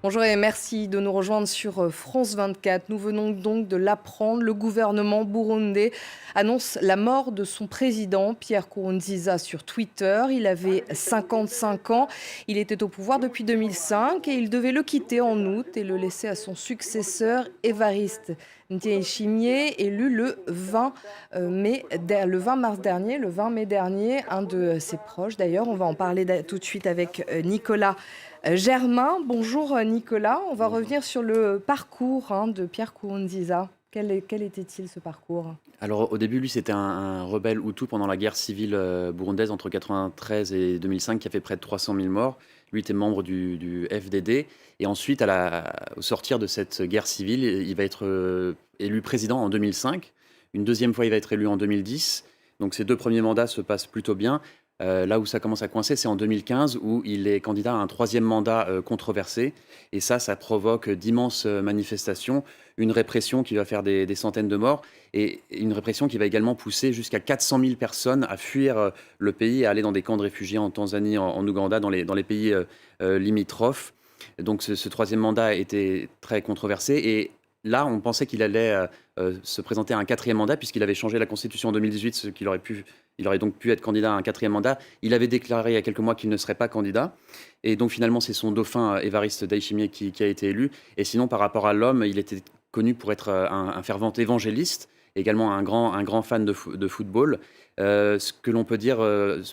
Bonjour et merci de nous rejoindre sur France 24. Nous venons donc de l'apprendre. Le gouvernement burundais annonce la mort de son président, Pierre Nkurunziza, sur Twitter. Il avait 55 ans. Il était au pouvoir depuis 2005 et il devait le quitter en août et le laisser à son successeur, Évariste Ndayishimiye, élu le 20 mars dernier, le 20 mai dernier. Un de ses proches, d'ailleurs. On va en parler tout de suite avec Nicolas Germain. Bonjour Nicolas, on va Bonjour. revenir sur le parcours de Pierre Nkurunziza. Quel était-il ce parcours? Alors au début, lui, c'était un rebelle Hutu pendant la guerre civile burundaise entre 93 et 2005 qui a fait près de 300 000 morts. Lui était membre du FDD. Et ensuite, au sortir de cette guerre civile, il va être élu président en 2005. Une deuxième fois, il va être élu en 2010. Donc ces deux premiers mandats se passent plutôt bien. Là où ça commence à coincer, c'est en 2015 où il est candidat à un troisième mandat controversé. Et ça provoque d'immenses manifestations, une répression qui va faire des centaines de morts et une répression qui va également pousser jusqu'à 400 000 personnes à fuir le pays et à aller dans des camps de réfugiés en Tanzanie, en Ouganda, dans les pays limitrophes. Donc ce troisième mandat était très controversé et là, on pensait qu'il allait se présenter à un quatrième mandat puisqu'il avait changé la Constitution en 2018, il aurait donc pu être candidat à un quatrième mandat. Il avait déclaré il y a quelques mois qu'il ne serait pas candidat. Et donc finalement, c'est son dauphin, Évariste Ndayishimiye, qui a été élu. Et sinon, par rapport à l'homme, il était connu pour être un fervent évangéliste, également un grand fan de football. Ce que l'on peut dire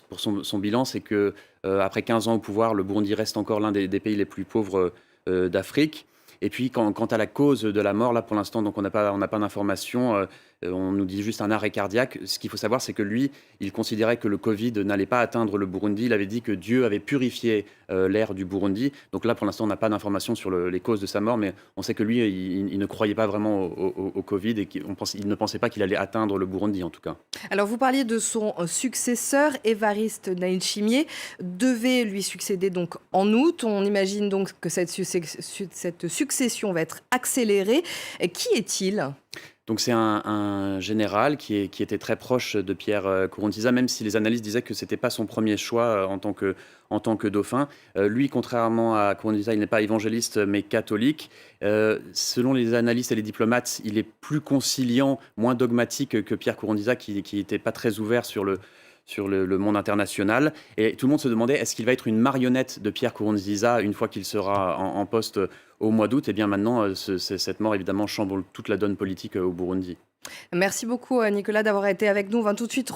pour son bilan, c'est que après 15 ans au pouvoir, le Burundi reste encore l'un des pays les plus pauvres d'Afrique. Et puis, quant à la cause de la mort, là, pour l'instant, donc on n'a pas d'informations. On nous dit juste un arrêt cardiaque. Ce qu'il faut savoir, c'est que lui, il considérait que le Covid n'allait pas atteindre le Burundi. Il avait dit que Dieu avait purifié l'air du Burundi. Donc là, pour l'instant, on n'a pas d'informations sur les causes de sa mort, mais on sait que lui, il ne croyait pas vraiment au Covid et qu'il ne pensait pas qu'il allait atteindre le Burundi, en tout cas. Alors vous parliez de son successeur, Évariste Ndayishimiye, devait lui succéder donc en août. On imagine donc que cette succession va être accélérée. Qui est-il? Donc c'est un général qui était très proche de Pierre Nkurunziza, même si les analystes disaient que c'était pas son premier choix en tant que dauphin. Lui, contrairement à Nkurunziza, il n'est pas évangéliste mais catholique. Selon les analystes et les diplomates, il est plus conciliant, moins dogmatique que Pierre Nkurunziza, qui n'était pas très ouvert sur le monde international. Et tout le monde se demandait, est-ce qu'il va être une marionnette de Pierre Nkurunziza une fois qu'il sera en poste au mois d'août? Et bien maintenant, cette mort, évidemment, chamboule toute la donne politique au Burundi. Merci beaucoup Nicolas d'avoir été avec nous. On va tout de suite